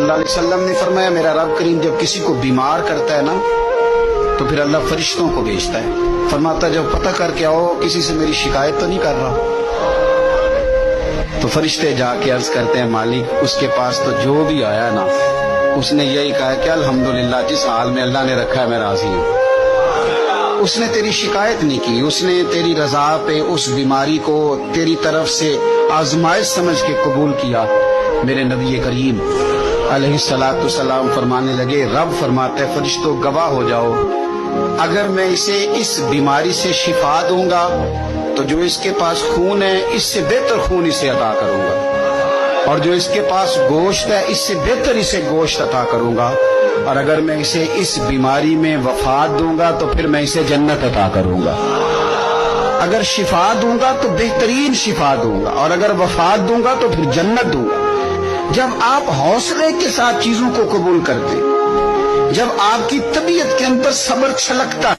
اللہ علیہ وسلم نے فرمایا میرا رب کریم جب کسی کو بیمار کرتا ہے نا تو پھر اللہ فرشتوں کو بھیجتا ہے، فرماتا جب پتہ کر کے آؤ کسی سے میری شکایت تو نہیں کر رہا۔ تو فرشتے جا کے عرض کرتے ہیں مالک اس کے پاس تو جو بھی آیا نا اس نے یہی کہا کہ الحمدللہ جس حال میں اللہ نے رکھا ہے میں راضی ہوں۔ اس نے تیری شکایت نہیں کی، اس نے تیری رضا پہ اس بیماری کو تیری طرف سے آزمائش سمجھ کے قبول کیا۔ میرے نبی کریم علیہ الصلوۃ والسلام فرمانے لگے، رب فرماتے فرشتوں گواہ ہو جاؤ، اگر میں اسے اس بیماری سے شفا دوں گا تو جو اس کے پاس خون ہے اس سے بہتر خون اسے عطا کروں گا، اور جو اس کے پاس گوشت ہے اس سے بہتر اسے گوشت عطا کروں گا، اور اگر میں اسے اس بیماری میں وفات دوں گا تو پھر میں اسے جنت عطا کروں گا۔ اگر شفا دوں گا تو بہترین شفا دوں گا، اور اگر وفات دوں گا تو پھر جنت دوں گا۔ جب آپ حوصلے کے ساتھ چیزوں کو قبول کرتے، جب آپ کی طبیعت کے اندر صبر چھلکتا